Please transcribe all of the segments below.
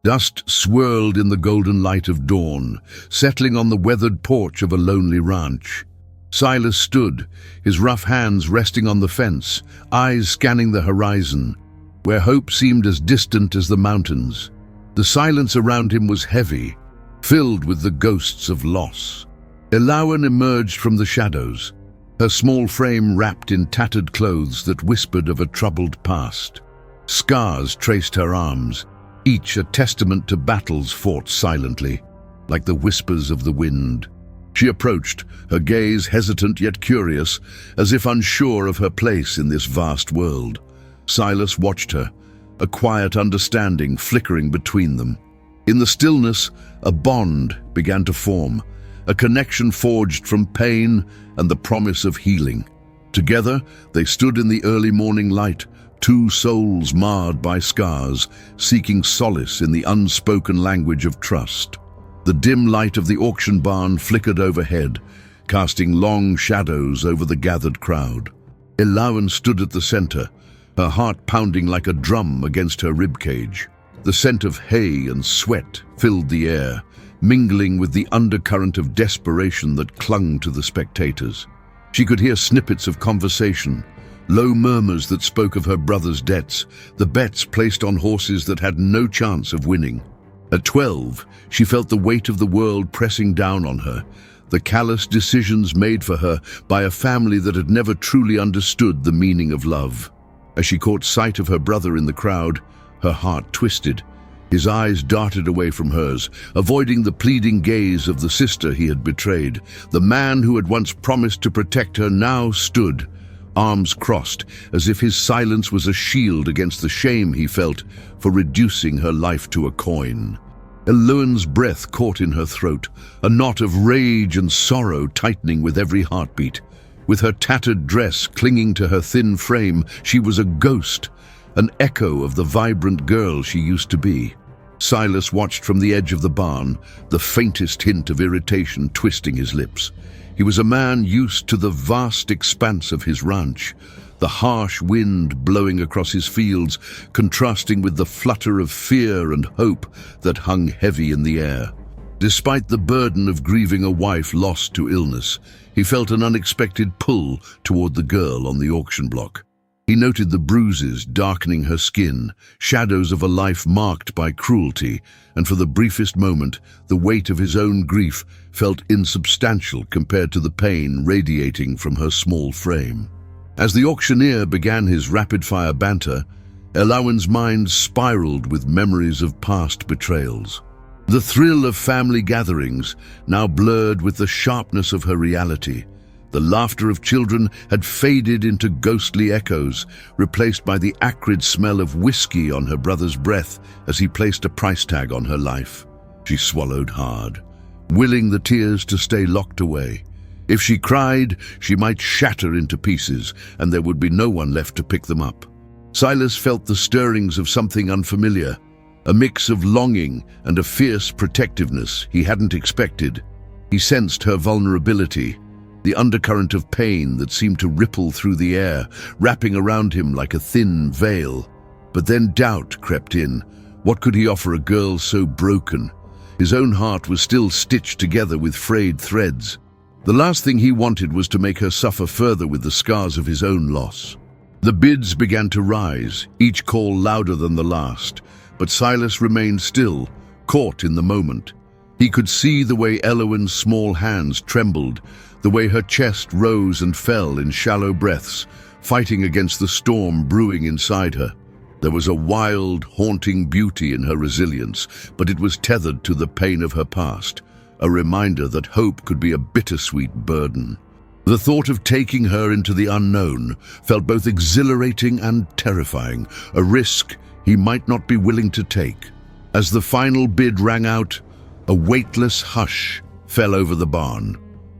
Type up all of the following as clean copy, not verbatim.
Dust swirled in the golden light of dawn, settling on the weathered porch of a lonely ranch. Silas stood, his rough hands resting on the fence, eyes scanning the horizon, where hope seemed as distant as the mountains. The silence around him was heavy, filled with the ghosts of loss. Elawan emerged from the shadows, her small frame wrapped in tattered clothes that whispered of a troubled past. Scars traced her arms, each a testament to battles fought silently, like the whispers of the wind. She approached, her gaze hesitant yet curious, as if unsure of her place in this vast world. Silas watched her, a quiet understanding flickering between them. In the stillness, a bond began to form, a connection forged from pain and the promise of healing. Together, they stood in the early morning light, two souls marred by scars, seeking solace in the unspoken language of trust. The dim light of the auction barn flickered overhead, casting long shadows over the gathered crowd. Elawan stood at the center, her heart pounding like a drum against her ribcage. The scent of hay and sweat filled the air, mingling with the undercurrent of desperation that clung to the spectators. She could hear snippets of conversation, low murmurs that spoke of her brother's debts, the bets placed on horses that had no chance of winning. At 12, she felt the weight of the world pressing down on her, the callous decisions made for her by a family that had never truly understood the meaning of love. As she caught sight of her brother in the crowd, her heart twisted. His eyes darted away from hers, avoiding the pleading gaze of the sister he had betrayed. The man who had once promised to protect her now stood, arms crossed, as if his silence was a shield against the shame he felt for reducing her life to a coin. Elawan's breath caught in her throat, a knot of rage and sorrow tightening with every heartbeat. With her tattered dress clinging to her thin frame, she was a ghost, an echo of the vibrant girl she used to be. Silas watched from the edge of the barn, the faintest hint of irritation twisting his lips. He was a man used to the vast expanse of his ranch, the harsh wind blowing across his fields, contrasting with the flutter of fear and hope that hung heavy in the air. Despite the burden of grieving a wife lost to illness, he felt an unexpected pull toward the girl on the auction block. He noted the bruises darkening her skin, shadows of a life marked by cruelty, and for the briefest moment, the weight of his own grief felt insubstantial compared to the pain radiating from her small frame. As the auctioneer began his rapid-fire banter, Elawan's mind spiraled with memories of past betrayals. The thrill of family gatherings now blurred with the sharpness of her reality. The laughter of children had faded into ghostly echoes, replaced by the acrid smell of whiskey on her brother's breath as he placed a price tag on her life. She swallowed hard, willing the tears to stay locked away. If she cried, she might shatter into pieces, and there would be no one left to pick them up. Silas felt the stirrings of something unfamiliar, a mix of longing and a fierce protectiveness he hadn't expected. He sensed her vulnerability, the undercurrent of pain that seemed to ripple through the air, wrapping around him like a thin veil. But then doubt crept in. What could he offer a girl so broken? His own heart was still stitched together with frayed threads. The last thing he wanted was to make her suffer further with the scars of his own loss. The bids began to rise, each call louder than the last, but Silas remained still, caught in the moment. He could see the way Elawan's small hands trembled, the way her chest rose and fell in shallow breaths, fighting against the storm brewing inside her. There was a wild, haunting beauty in her resilience, but it was tethered to the pain of her past, a reminder that hope could be a bittersweet burden. The thought of taking her into the unknown felt both exhilarating and terrifying, a risk he might not be willing to take. As the final bid rang out, a weightless hush fell over the barn.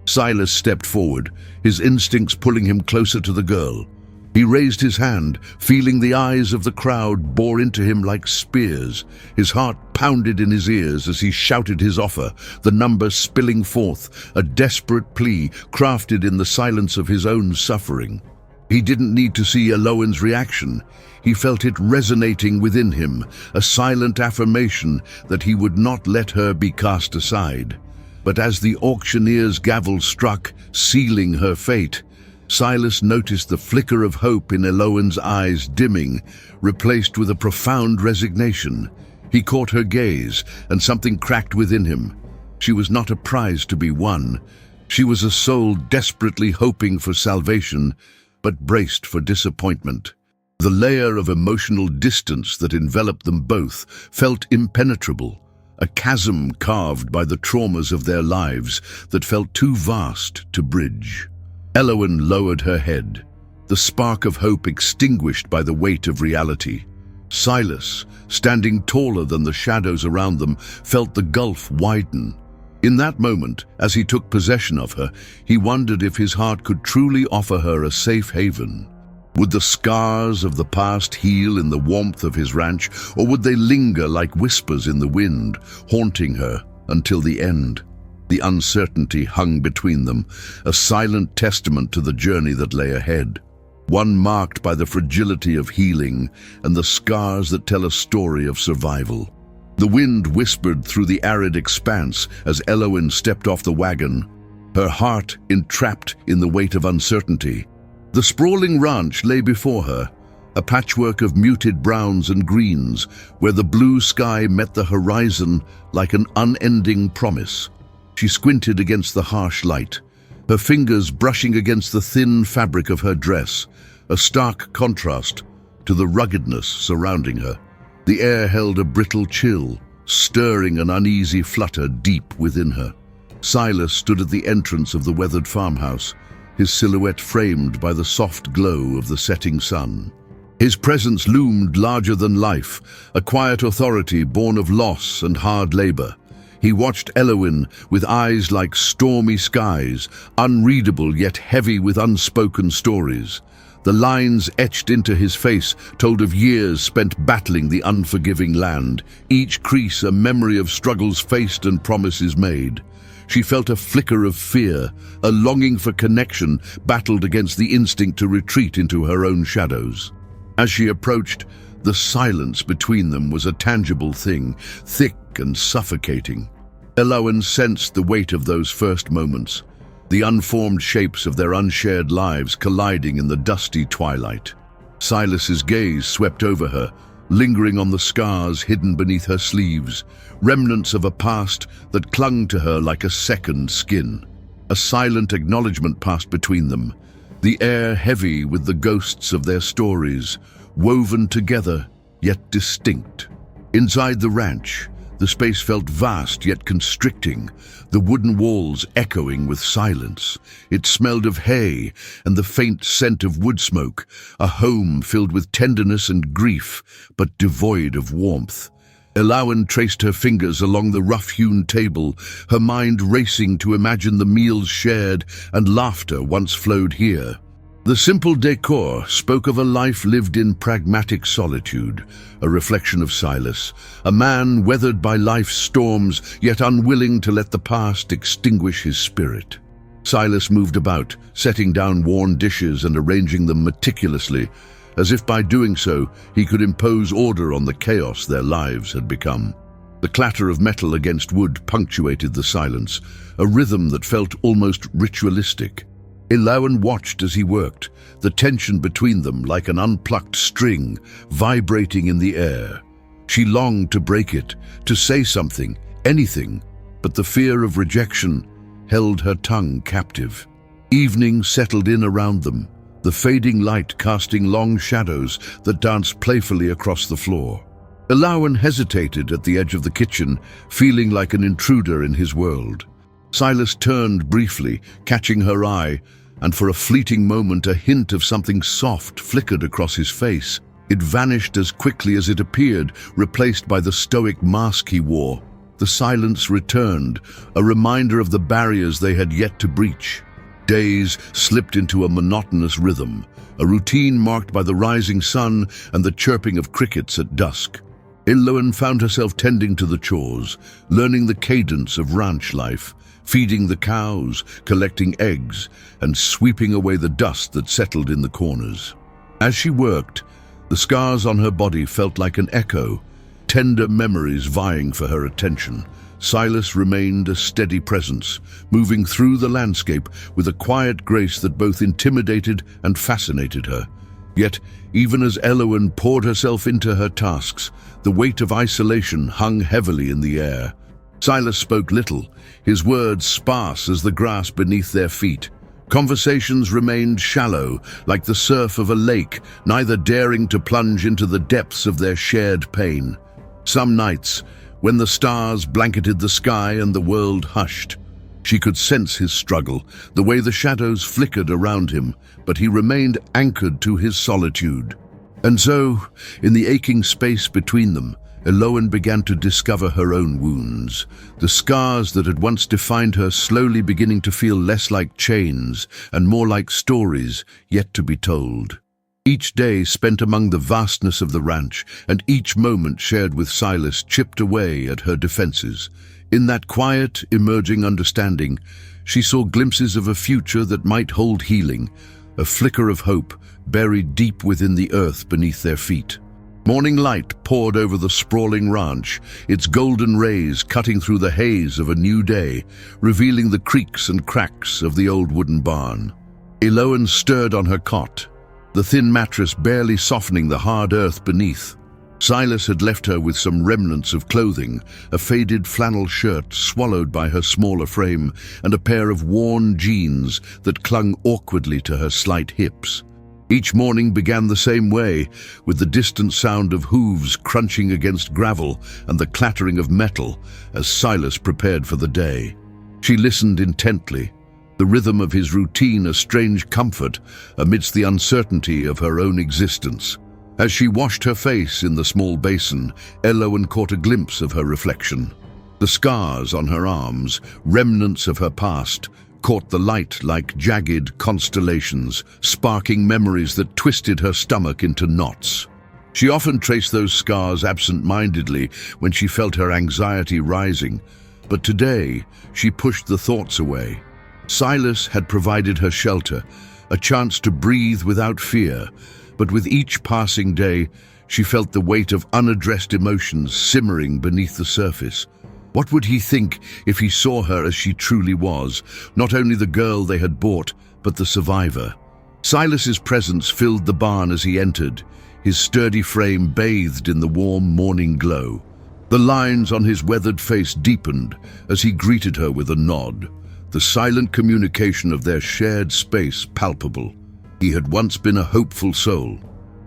Silas stepped forward, his instincts pulling him closer to the girl. He raised his hand, feeling the eyes of the crowd bore into him like spears. His heart pounded in his ears as he shouted his offer, the number spilling forth, a desperate plea crafted in the silence of his own suffering. He didn't need to see Eloan's reaction. He felt it resonating within him, a silent affirmation that he would not let her be cast aside. But as the auctioneer's gavel struck, sealing her fate, Silas noticed the flicker of hope in Eloan's eyes dimming, replaced with a profound resignation. He caught her gaze, and something cracked within him. She was not a prize to be won. She was a soul desperately hoping for salvation, but braced for disappointment. The layer of emotional distance that enveloped them both felt impenetrable, a chasm carved by the traumas of their lives that felt too vast to bridge. Eloan lowered her head, the spark of hope extinguished by the weight of reality. Silas, standing taller than the shadows around them, felt the gulf widen. In that moment, as he took possession of her, he wondered if his heart could truly offer her a safe haven. Would the scars of the past heal in the warmth of his ranch, or would they linger like whispers in the wind, haunting her until the end? The uncertainty hung between them, a silent testament to the journey that lay ahead, one marked by the fragility of healing and the scars that tell a story of survival. The wind whispered through the arid expanse as Eloan stepped off the wagon, her heart entrapped in the weight of uncertainty. The sprawling ranch lay before her, a patchwork of muted browns and greens, where the blue sky met the horizon like an unending promise. She squinted against the harsh light, her fingers brushing against the thin fabric of her dress, a stark contrast to the ruggedness surrounding her. The air held a brittle chill, stirring an uneasy flutter deep within her. Silas stood at the entrance of the weathered farmhouse, his silhouette framed by the soft glow of the setting sun. His presence loomed larger than life, a quiet authority born of loss and hard labor. He watched Eloan with eyes like stormy skies, unreadable yet heavy with unspoken stories. The lines etched into his face told of years spent battling the unforgiving land, each crease a memory of struggles faced and promises made. She felt a flicker of fear, a longing for connection battled against the instinct to retreat into her own shadows. As she approached, the silence between them was a tangible thing, thick and suffocating. Eloan sensed the weight of those first moments, the unformed shapes of their unshared lives colliding in the dusty twilight. Silas's gaze swept over her, lingering on the scars hidden beneath her sleeves, remnants of a past that clung to her like a second skin. A silent acknowledgement passed between them, the air heavy with the ghosts of their stories, woven together yet distinct. Inside the ranch, the space felt vast yet constricting, the wooden walls echoing with silence. It smelled of hay and the faint scent of wood smoke, a home filled with tenderness and grief, but devoid of warmth. Eloan traced her fingers along the rough-hewn table, her mind racing to imagine the meals shared and laughter once flowed here. The simple decor spoke of a life lived in pragmatic solitude, a reflection of Silas, a man weathered by life's storms, yet unwilling to let the past extinguish his spirit. Silas moved about, setting down worn dishes and arranging them meticulously, as if by doing so he could impose order on the chaos their lives had become. The clatter of metal against wood punctuated the silence, a rhythm that felt almost ritualistic. Eloan watched as he worked, the tension between them like an unplucked string, vibrating in the air. She longed to break it, to say something, anything, but the fear of rejection held her tongue captive. Evening settled in around them, the fading light casting long shadows that danced playfully across the floor. Eloan hesitated at the edge of the kitchen, feeling like an intruder in his world. Silas turned briefly, catching her eye, and for a fleeting moment a hint of something soft flickered across his face. It vanished as quickly as it appeared, replaced by the stoic mask he wore. The silence returned, a reminder of the barriers they had yet to breach. Days slipped into a monotonous rhythm, a routine marked by the rising sun and the chirping of crickets at dusk. Iloan found herself tending to the chores, learning the cadence of ranch life, feeding the cows, collecting eggs, and sweeping away the dust that settled in the corners. As she worked, the scars on her body felt like an echo, tender memories vying for her attention. Silas remained a steady presence, moving through the landscape with a quiet grace that both intimidated and fascinated her. Yet, even as Iloan poured herself into her tasks, the weight of isolation hung heavily in the air. Silas spoke little, his words sparse as the grass beneath their feet. Conversations remained shallow, like the surf of a lake, neither daring to plunge into the depths of their shared pain. Some nights, when the stars blanketed the sky and the world hushed, she could sense his struggle, the way the shadows flickered around him, but he remained anchored to his solitude. And so, in the aching space between them, Iloan began to discover her own wounds, the scars that had once defined her slowly beginning to feel less like chains and more like stories yet to be told. Each day spent among the vastness of the ranch, and each moment shared with Silas chipped away at her defenses. In that quiet, emerging understanding, she saw glimpses of a future that might hold healing, a flicker of hope buried deep within the earth beneath their feet. Morning light poured over the sprawling ranch, its golden rays cutting through the haze of a new day, revealing the creaks and cracks of the old wooden barn. Iloan stirred on her cot, the thin mattress barely softening the hard earth beneath. Silas had left her with some remnants of clothing, a faded flannel shirt swallowed by her smaller frame, and a pair of worn jeans that clung awkwardly to her slight hips. Each morning began the same way, with the distant sound of hooves crunching against gravel and the clattering of metal as Silas prepared for the day. She listened intently, the rhythm of his routine a strange comfort amidst the uncertainty of her own existence. As she washed her face in the small basin, Iloan caught a glimpse of her reflection. The scars on her arms, remnants of her past, caught the light like jagged constellations, sparking memories that twisted her stomach into knots. She often traced those scars absent-mindedly when she felt her anxiety rising, but today she pushed the thoughts away. Silas had provided her shelter, a chance to breathe without fear, but with each passing day, she felt the weight of unaddressed emotions simmering beneath the surface. What would he think if he saw her as she truly was, not only the girl they had bought, but the survivor? Silas's presence filled the barn as he entered, his sturdy frame bathed in the warm morning glow. The lines on his weathered face deepened as he greeted her with a nod, the silent communication of their shared space palpable. He had once been a hopeful soul.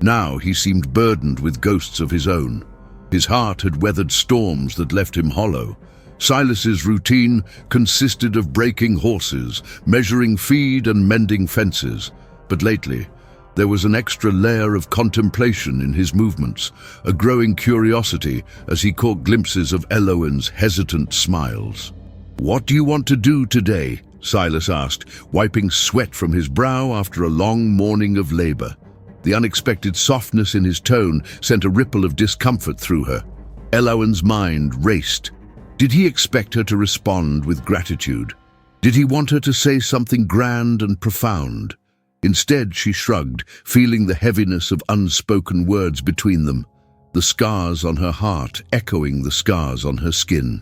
Now he seemed burdened with ghosts of his own. His heart had weathered storms that left him hollow. Silas's routine consisted of breaking horses, measuring feed and mending fences. But lately, there was an extra layer of contemplation in his movements, a growing curiosity as he caught glimpses of Iloan's hesitant smiles. "What do you want to do today?" Silas asked, wiping sweat from his brow after a long morning of labor. The unexpected softness in his tone sent a ripple of discomfort through her. Iloan's mind raced. Did he expect her to respond with gratitude? Did he want her to say something grand and profound? Instead, she shrugged, feeling the heaviness of unspoken words between them, the scars on her heart echoing the scars on her skin.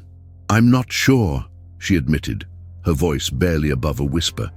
"I'm not sure," she admitted, her voice barely above a whisper.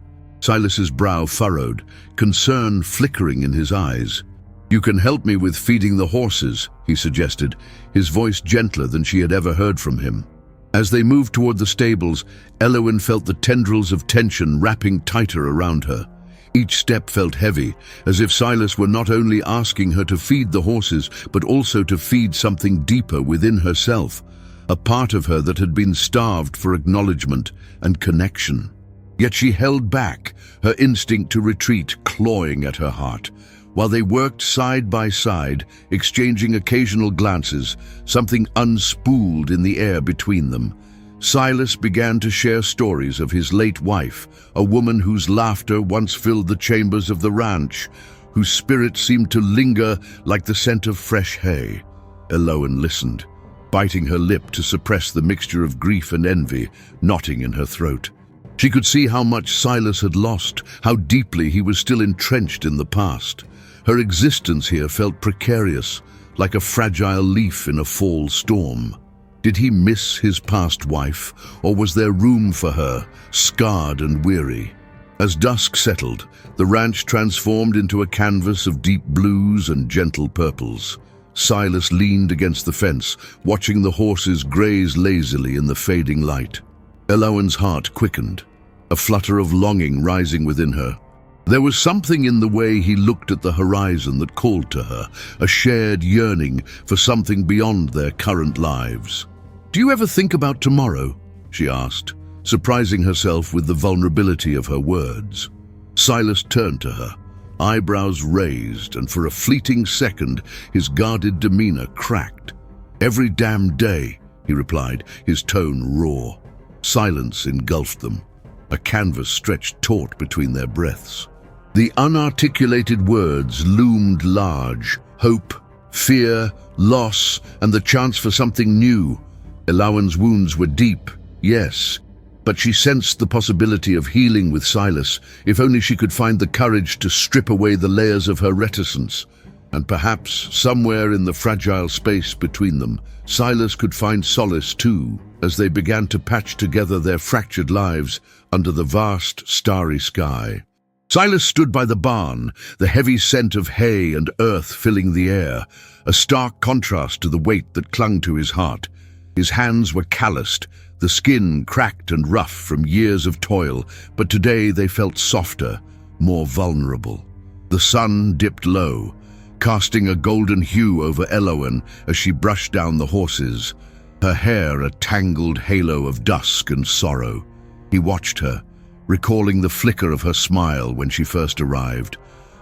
Silas's brow furrowed, concern flickering in his eyes. "You can help me with feeding the horses," he suggested, his voice gentler than she had ever heard from him. As they moved toward the stables, Iloan felt the tendrils of tension wrapping tighter around her. Each step felt heavy, as if Silas were not only asking her to feed the horses, but also to feed something deeper within herself, a part of her that had been starved for acknowledgement and connection. Yet she held back, her instinct to retreat clawing at her heart. While they worked side by side, exchanging occasional glances, something unspooled in the air between them. Silas began to share stories of his late wife, a woman whose laughter once filled the chambers of the ranch, whose spirit seemed to linger like the scent of fresh hay. Eloan listened, biting her lip to suppress the mixture of grief and envy knotting in her throat. She could see how much Silas had lost, how deeply he was still entrenched in the past. Her existence here felt precarious, like a fragile leaf in a fall storm. Did he miss his past wife, or was there room for her, scarred and weary? As dusk settled, the ranch transformed into a canvas of deep blues and gentle purples. Silas leaned against the fence, watching the horses graze lazily in the fading light. Eloan's heart quickened, a flutter of longing rising within her. There was something in the way he looked at the horizon that called to her, a shared yearning for something beyond their current lives. "Do you ever think about tomorrow?" she asked, surprising herself with the vulnerability of her words. Silas turned to her, eyebrows raised, and for a fleeting second his guarded demeanor cracked. "Every damn day," he replied, his tone raw. Silence engulfed them. A canvas stretched taut between their breaths. The unarticulated words loomed large: hope, fear, loss, and the chance for something new. Eloan's wounds were deep, yes, but she sensed the possibility of healing with Silas, if only she could find the courage to strip away the layers of her reticence. And perhaps, somewhere in the fragile space between them, Silas could find solace too, as they began to patch together their fractured lives under the vast, starry sky. Silas stood by the barn, the heavy scent of hay and earth filling the air, a stark contrast to the weight that clung to his heart. His hands were calloused, the skin cracked and rough from years of toil, but today they felt softer, more vulnerable. The sun dipped low, casting a golden hue over Eloan as she brushed down the horses, her hair a tangled halo of dusk and sorrow. He watched her, recalling the flicker of her smile when she first arrived,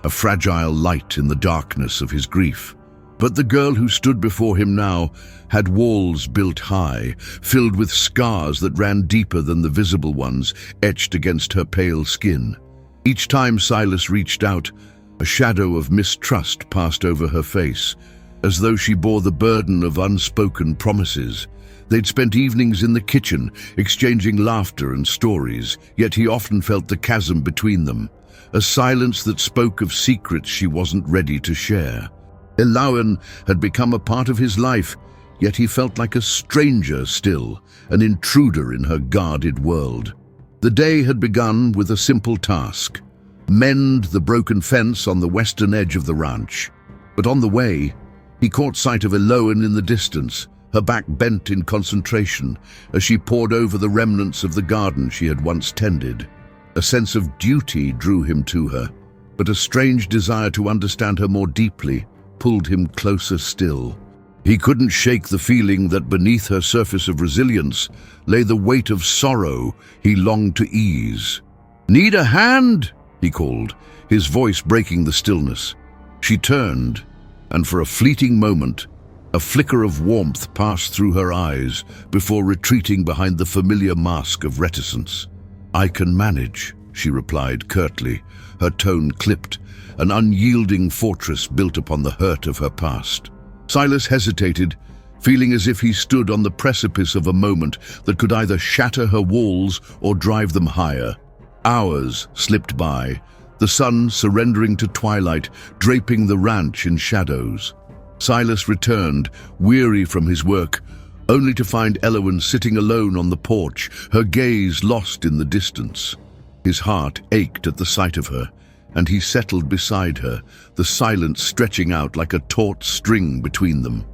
a fragile light in the darkness of his grief. But the girl who stood before him now had walls built high, filled with scars that ran deeper than the visible ones etched against her pale skin. Each time Silas reached out, a shadow of mistrust passed over her face, as though she bore the burden of unspoken promises. They'd spent evenings in the kitchen, exchanging laughter and stories, yet he often felt the chasm between them, a silence that spoke of secrets she wasn't ready to share. Eloan had become a part of his life, yet he felt like a stranger still, an intruder in her guarded world. The day had begun with a simple task: mend the broken fence on the western edge of the ranch. But on the way, he caught sight of Eloan in the distance, her back bent in concentration as she pored over the remnants of the garden she had once tended. A sense of duty drew him to her, but a strange desire to understand her more deeply pulled him closer still. He couldn't shake the feeling that beneath her surface of resilience lay the weight of sorrow he longed to ease. "Need a hand?" he called, his voice breaking the stillness. She turned, and for a fleeting moment, a flicker of warmth passed through her eyes before retreating behind the familiar mask of reticence. "I can manage," she replied curtly, her tone clipped, an unyielding fortress built upon the hurt of her past. Silas hesitated, feeling as if he stood on the precipice of a moment that could either shatter her walls or drive them higher. Hours slipped by, the sun surrendering to twilight, draping the ranch in shadows. Silas returned, weary from his work, only to find Eloan sitting alone on the porch, her gaze lost in the distance. His heart ached at the sight of her, and he settled beside her, the silence stretching out like a taut string between them.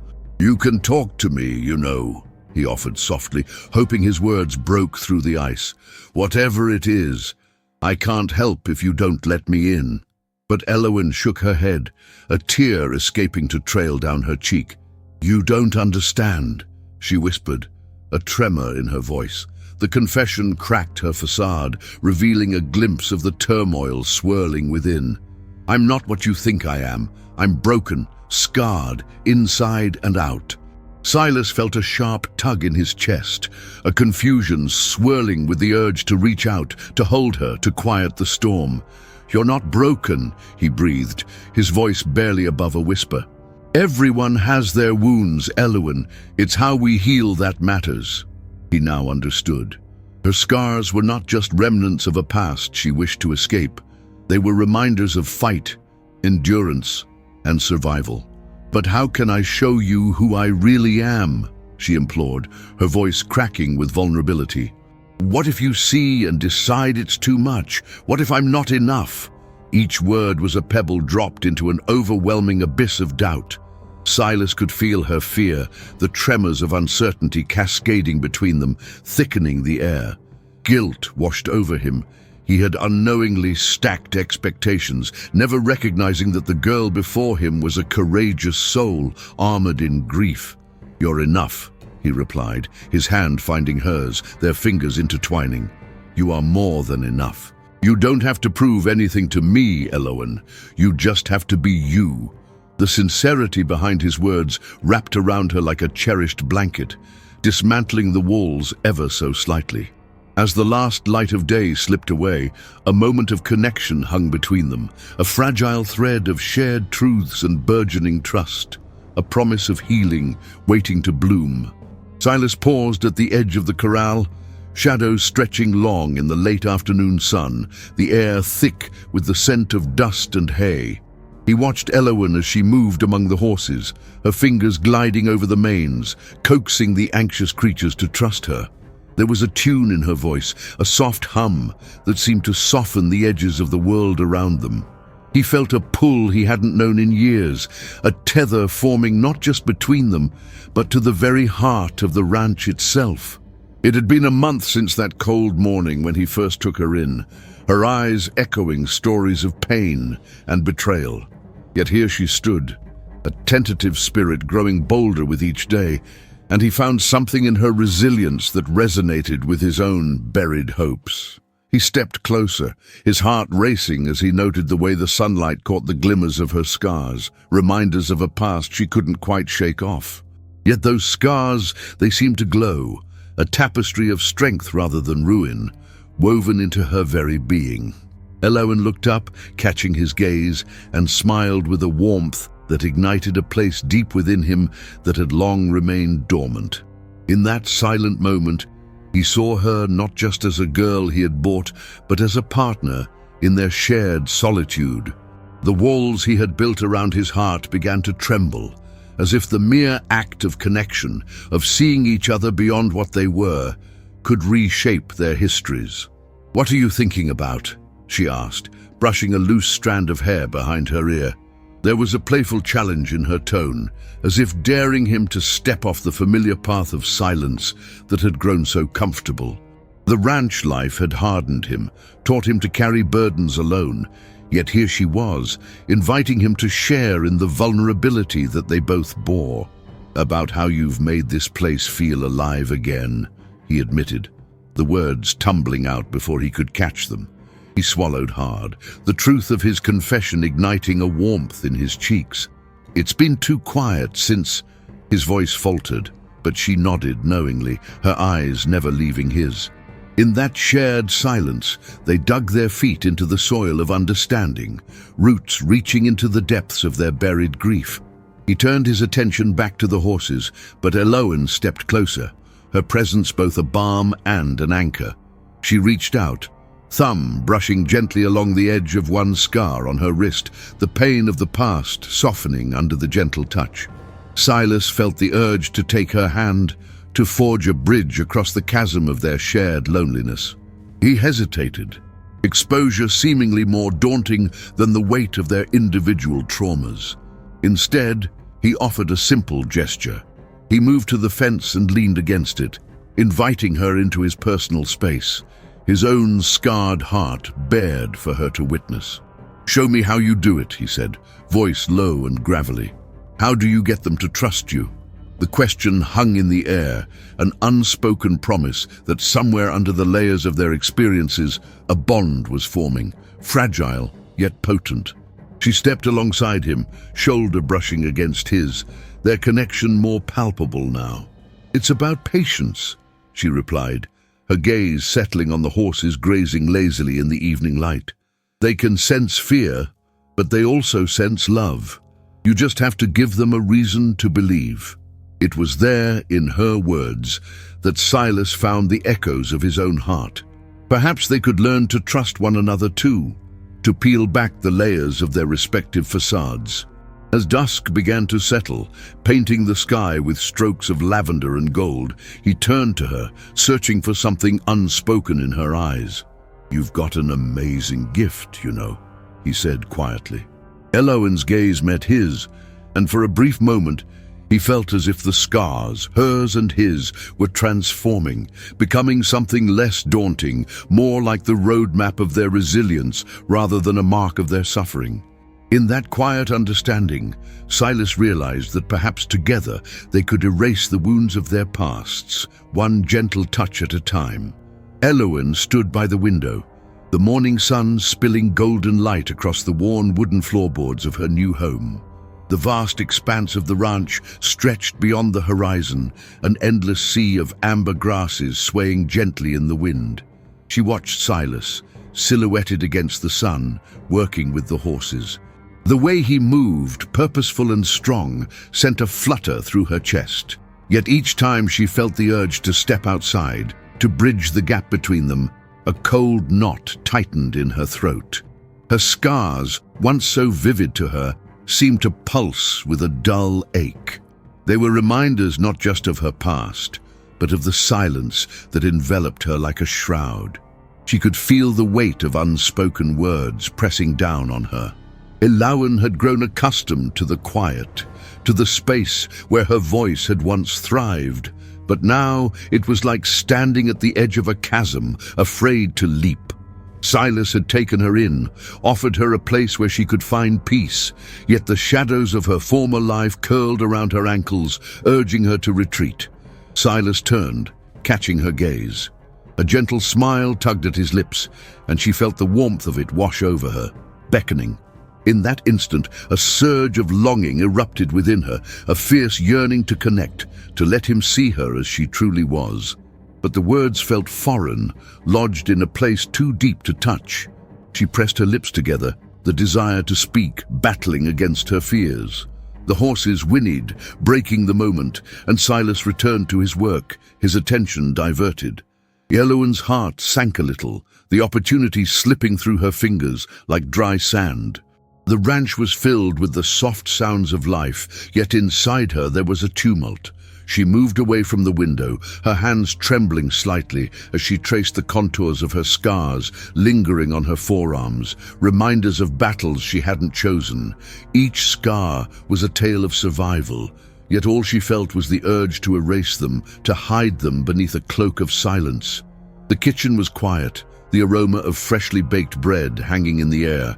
"You can talk to me, you know," he offered softly, hoping his words broke through the ice. "Whatever it is, I can't help if you don't let me in." But Eloan shook her head, a tear escaping to trail down her cheek. "You don't understand," she whispered, a tremor in her voice. The confession cracked her facade, revealing a glimpse of the turmoil swirling within. "I'm not what you think I am. I'm broken, scarred, inside and out." Silas felt a sharp tug in his chest, a confusion swirling with the urge to reach out, to hold her, to quiet the storm. "You're not broken," he breathed, his voice barely above a whisper. Everyone has their wounds, Elowen. It's how we heal that matters. He now understood. Her scars were not just remnants of a past she wished to escape. They were reminders of fight, endurance, and survival. "But how can I show you who I really am?" she implored, her voice cracking with vulnerability. "What if you see and decide it's too much? What if I'm not enough?" Each word was a pebble dropped into an overwhelming abyss of doubt. Silas could feel her fear, the tremors of uncertainty cascading between them, thickening the air. Guilt washed over him. He had unknowingly stacked expectations, never recognizing that the girl before him was a courageous soul, armored in grief. "You're enough," he replied, his hand finding hers, their fingers intertwining. "You are more than enough. You don't have to prove anything to me, Elowen. You just have to be you." The sincerity behind his words wrapped around her like a cherished blanket, dismantling the walls ever so slightly. As the last light of day slipped away, a moment of connection hung between them, a fragile thread of shared truths and burgeoning trust, a promise of healing waiting to bloom. Silas paused at the edge of the corral, shadows stretching long in the late afternoon sun, the air thick with the scent of dust and hay. He watched Elowen as she moved among the horses, her fingers gliding over the manes, coaxing the anxious creatures to trust her. There was a tune in her voice, a soft hum that seemed to soften the edges of the world around them. He felt a pull he hadn't known in years, a tether forming not just between them, but to the very heart of the ranch itself. It had been a month since that cold morning when he first took her in, her eyes echoing stories of pain and betrayal. Yet here she stood, a tentative spirit growing bolder with each day, and he found something in her resilience that resonated with his own buried hopes. He stepped closer, his heart racing as he noted the way the sunlight caught the glimmers of her scars, reminders of a past she couldn't quite shake off. Yet those scars, they seemed to glow, a tapestry of strength rather than ruin, woven into her very being. Elowen looked up, catching his gaze, and smiled with a warmth that ignited a place deep within him that had long remained dormant. In that silent moment, he saw her not just as a girl he had bought, but as a partner in their shared solitude. The walls he had built around his heart began to tremble, as if the mere act of connection, of seeing each other beyond what they were, could reshape their histories. "What are you thinking about?" she asked, brushing a loose strand of hair behind her ear. There was a playful challenge in her tone, as if daring him to step off the familiar path of silence that had grown so comfortable. The ranch life had hardened him, taught him to carry burdens alone, yet here she was, inviting him to share in the vulnerability that they both bore. "About how you've made this place feel alive again," he admitted, the words tumbling out before he could catch them. He swallowed hard, the truth of his confession igniting a warmth in his cheeks. "It's been too quiet since—" His voice faltered, but she nodded knowingly, her eyes never leaving his. In that shared silence, they dug their feet into the soil of understanding, roots reaching into the depths of their buried grief. He turned his attention back to the horses, but Elowen stepped closer, her presence both a balm and an anchor. She reached out, thumb brushing gently along the edge of one scar on her wrist, the pain of the past softening under the gentle touch. Silas felt the urge to take her hand, to forge a bridge across the chasm of their shared loneliness. He hesitated, exposure seemingly more daunting than the weight of their individual traumas. Instead, he offered a simple gesture. He moved to the fence and leaned against it, inviting her into his personal space, his own scarred heart bared for her to witness. "Show me how you do it," he said, voice low and gravelly. "How do you get them to trust you?" The question hung in the air, an unspoken promise that somewhere under the layers of their experiences, a bond was forming, fragile yet potent. She stepped alongside him, shoulder brushing against his, their connection more palpable now. "It's about patience," she replied, her gaze settling on the horses grazing lazily in the evening light. "They can sense fear, but they also sense love. You just have to give them a reason to believe." It was there, in her words, that Silas found the echoes of his own heart. Perhaps they could learn to trust one another too, to peel back the layers of their respective facades. As dusk began to settle, painting the sky with strokes of lavender and gold, he turned to her, searching for something unspoken in her eyes. "You've got an amazing gift, you know," he said quietly. Eloin's gaze met his, and for a brief moment, he felt as if the scars, hers and his, were transforming, becoming something less daunting, more like the roadmap of their resilience rather than a mark of their suffering. In that quiet understanding, Silas realized that perhaps together they could erase the wounds of their pasts, one gentle touch at a time. Eloin stood by the window, the morning sun spilling golden light across the worn wooden floorboards of her new home. The vast expanse of the ranch stretched beyond the horizon, an endless sea of amber grasses swaying gently in the wind. She watched Silas, silhouetted against the sun, working with the horses. The way he moved, purposeful and strong, sent a flutter through her chest. Yet each time she felt the urge to step outside, to bridge the gap between them, a cold knot tightened in her throat. Her scars, once so vivid to her, seemed to pulse with a dull ache. They were reminders not just of her past, but of the silence that enveloped her like a shroud. She could feel the weight of unspoken words pressing down on her. Eloin had grown accustomed to the quiet, to the space where her voice had once thrived, but now it was like standing at the edge of a chasm, afraid to leap. Silas had taken her in, offered her a place where she could find peace, yet the shadows of her former life curled around her ankles, urging her to retreat. Silas turned, catching her gaze. A gentle smile tugged at his lips, and she felt the warmth of it wash over her, beckoning. In that instant, a surge of longing erupted within her, a fierce yearning to connect, to let him see her as she truly was. But the words felt foreign, lodged in a place too deep to touch. She pressed her lips together, the desire to speak battling against her fears. The horses whinnied, breaking the moment, and Silas returned to his work, his attention diverted. Eloin's heart sank a little, the opportunity slipping through her fingers like dry sand. The ranch was filled with the soft sounds of life, yet inside her there was a tumult. She moved away from the window, her hands trembling slightly as she traced the contours of her scars lingering on her forearms, reminders of battles she hadn't chosen. Each scar was a tale of survival, yet all she felt was the urge to erase them, to hide them beneath a cloak of silence. The kitchen was quiet, the aroma of freshly baked bread hanging in the air.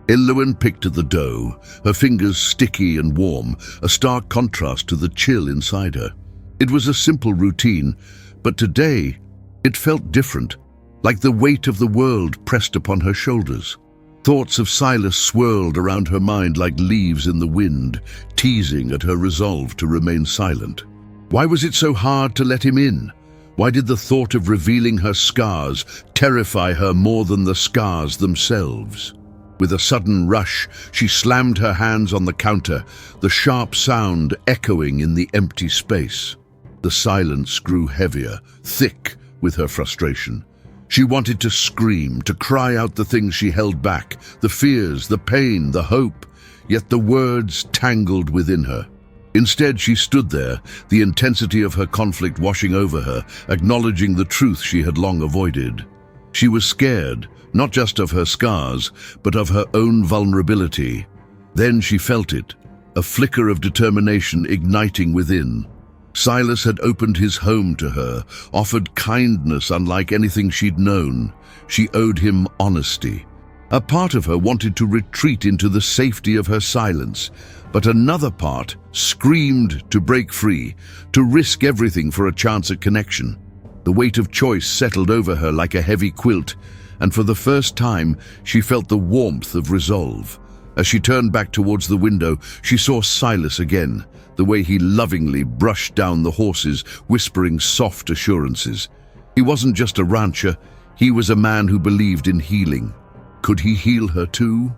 Eloin picked at the dough, her fingers sticky and warm, a stark contrast to the chill inside her. It was a simple routine, but today it felt different, like the weight of the world pressed upon her shoulders. Thoughts of Silas swirled around her mind like leaves in the wind, teasing at her resolve to remain silent. Why was it so hard to let him in? Why did the thought of revealing her scars terrify her more than the scars themselves? With a sudden rush, she slammed her hands on the counter, the sharp sound echoing in the empty space. The silence grew heavier, thick with her frustration. She wanted to scream, to cry out the things she held back, the fears, the pain, the hope, yet the words tangled within her. Instead, she stood there, the intensity of her conflict washing over her, acknowledging the truth she had long avoided. She was scared, not just of her scars, but of her own vulnerability. Then she felt it, a flicker of determination igniting within. Silas had opened his home to her, offered kindness unlike anything she'd known. She owed him honesty. A part of her wanted to retreat into the safety of her silence, but another part screamed to break free, to risk everything for a chance at connection. The weight of choice settled over her like a heavy quilt, and for the first time she felt the warmth of resolve. As she turned back towards the window, she saw Silas again, the way he lovingly brushed down the horses, whispering soft assurances. He wasn't just a rancher, he was a man who believed in healing. Could he heal her too?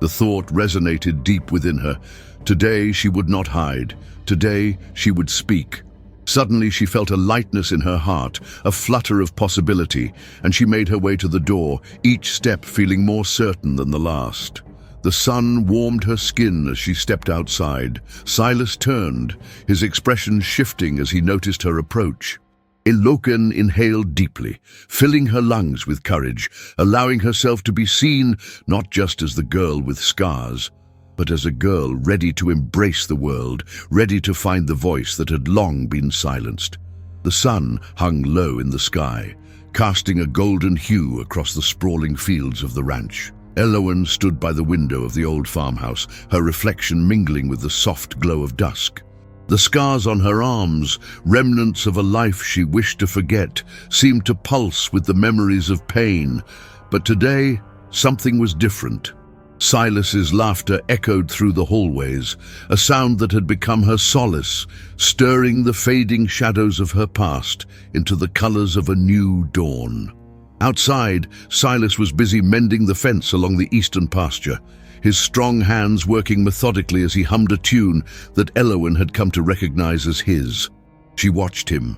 The thought resonated deep within her. Today she would not hide. Today she would speak. Suddenly she felt a lightness in her heart, a flutter of possibility, and she made her way to the door, each step feeling more certain than the last. The sun warmed her skin as she stepped outside. Silas turned, his expression shifting as he noticed her approach. Eloken inhaled deeply, filling her lungs with courage, allowing herself to be seen not just as the girl with scars, but as a girl ready to embrace the world, ready to find the voice that had long been silenced. The sun hung low in the sky, casting a golden hue across the sprawling fields of the ranch. Elowen stood by the window of the old farmhouse, her reflection mingling with the soft glow of dusk. The scars on her arms, remnants of a life she wished to forget, seemed to pulse with the memories of pain. But today, something was different. Silas's laughter echoed through the hallways, a sound that had become her solace, stirring the fading shadows of her past into the colors of a new dawn. Outside, Silas was busy mending the fence along the eastern pasture, his strong hands working methodically as he hummed a tune that Elowen had come to recognize as his. She watched him,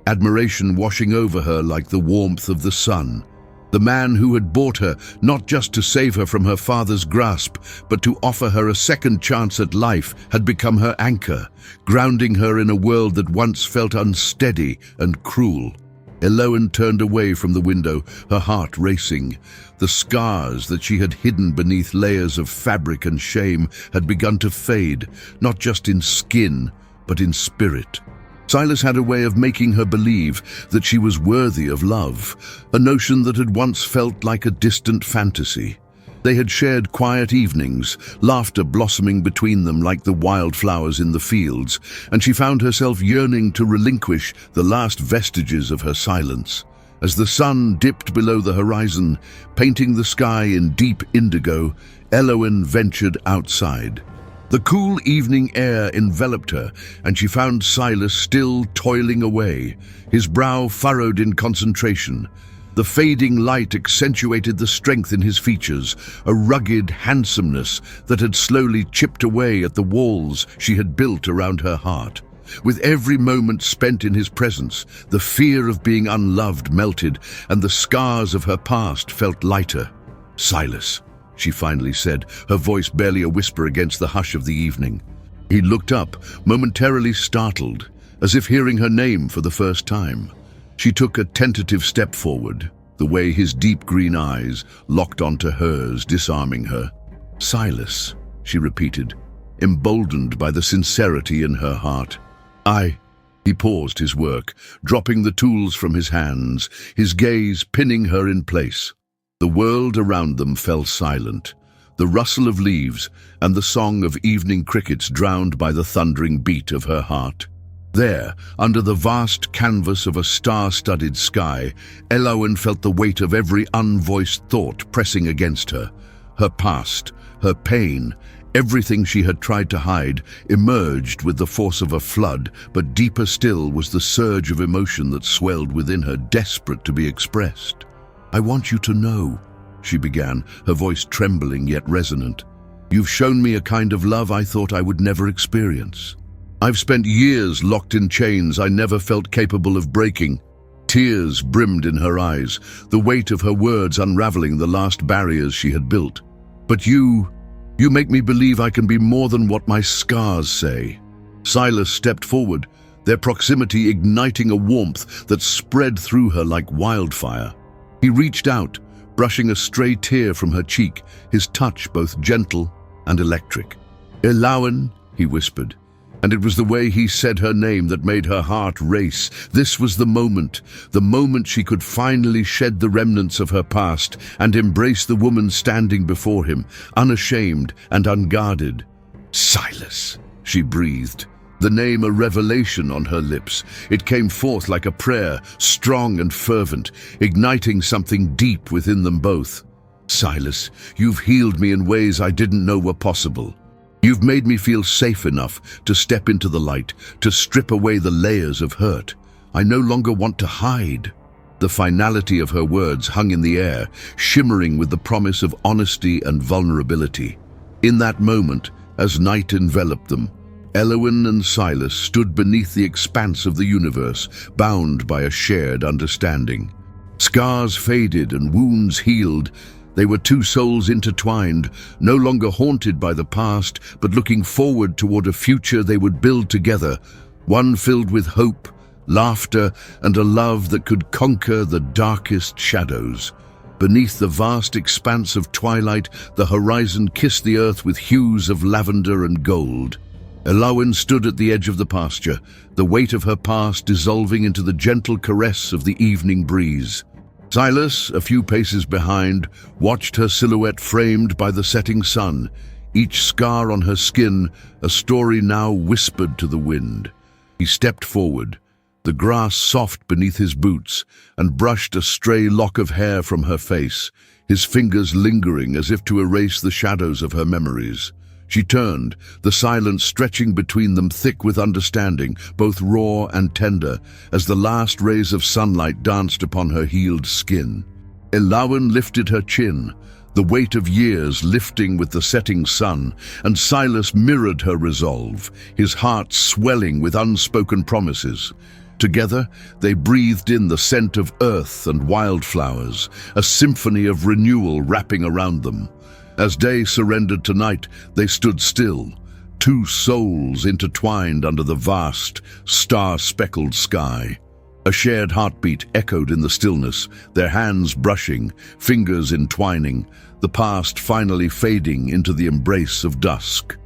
admiration washing over her like the warmth of the sun. The man who had bought her, not just to save her from her father's grasp, but to offer her a second chance at life, had become her anchor, grounding her in a world that once felt unsteady and cruel. Elowen turned away from the window, her heart racing. The scars that she had hidden beneath layers of fabric and shame had begun to fade, not just in skin, but in spirit. Silas had a way of making her believe that she was worthy of love, a notion that had once felt like a distant fantasy. They had shared quiet evenings, laughter blossoming between them like the wildflowers in the fields, and she found herself yearning to relinquish the last vestiges of her silence. As the sun dipped below the horizon, painting the sky in deep indigo, Elowen ventured outside. The cool evening air enveloped her, and she found Silas still toiling away, his brow furrowed in concentration. The fading light accentuated the strength in his features, a rugged handsomeness that had slowly chipped away at the walls she had built around her heart. With every moment spent in his presence, the fear of being unloved melted, and the scars of her past felt lighter. "Silas," she finally said, her voice barely a whisper against the hush of the evening. He looked up, momentarily startled, as if hearing her name for the first time. She took a tentative step forward, the way his deep green eyes locked onto hers, disarming her. "Silas," she repeated, emboldened by the sincerity in her heart. He paused his work, dropping the tools from his hands, his gaze pinning her in place. The world around them fell silent, the rustle of leaves and the song of evening crickets drowned by the thundering beat of her heart. There, under the vast canvas of a star-studded sky, Elowen felt the weight of every unvoiced thought pressing against her. Her past, her pain, everything she had tried to hide, emerged with the force of a flood, but deeper still was the surge of emotion that swelled within her, desperate to be expressed. "I want you to know," she began, her voice trembling yet resonant. "You've shown me a kind of love I thought I would never experience. I've spent years locked in chains I never felt capable of breaking." Tears brimmed in her eyes, the weight of her words unraveling the last barriers she had built. "But you make me believe I can be more than what my scars say." Silas stepped forward, their proximity igniting a warmth that spread through her like wildfire. He reached out, brushing a stray tear from her cheek, his touch both gentle and electric. "Elowen," he whispered, and it was the way he said her name that made her heart race. This was the moment she could finally shed the remnants of her past and embrace the woman standing before him, unashamed and unguarded. "Silas," she breathed, the name a revelation on her lips. It came forth like a prayer, strong and fervent, igniting something deep within them both. "Silas, you've healed me in ways I didn't know were possible. You've made me feel safe enough to step into the light, to strip away the layers of hurt. I no longer want to hide." The finality of her words hung in the air, shimmering with the promise of honesty and vulnerability. In that moment, as night enveloped them, Elowyn and Silas stood beneath the expanse of the universe, bound by a shared understanding. Scars faded and wounds healed. They were two souls intertwined, no longer haunted by the past, but looking forward toward a future they would build together, one filled with hope, laughter, and a love that could conquer the darkest shadows. Beneath the vast expanse of twilight, the horizon kissed the earth with hues of lavender and gold. Elowyn stood at the edge of the pasture, the weight of her past dissolving into the gentle caress of the evening breeze. Silas, a few paces behind, watched her silhouette framed by the setting sun, each scar on her skin a story now whispered to the wind. He stepped forward, the grass soft beneath his boots, and brushed a stray lock of hair from her face, his fingers lingering as if to erase the shadows of her memories. She turned, the silence stretching between them thick with understanding, both raw and tender, as the last rays of sunlight danced upon her healed skin. Elowyn lifted her chin, the weight of years lifting with the setting sun, and Silas mirrored her resolve, his heart swelling with unspoken promises. Together, they breathed in the scent of earth and wildflowers, a symphony of renewal wrapping around them. As day surrendered to night, they stood still, two souls intertwined under the vast, star-speckled sky. A shared heartbeat echoed in the stillness, their hands brushing, fingers entwining, the past finally fading into the embrace of dusk.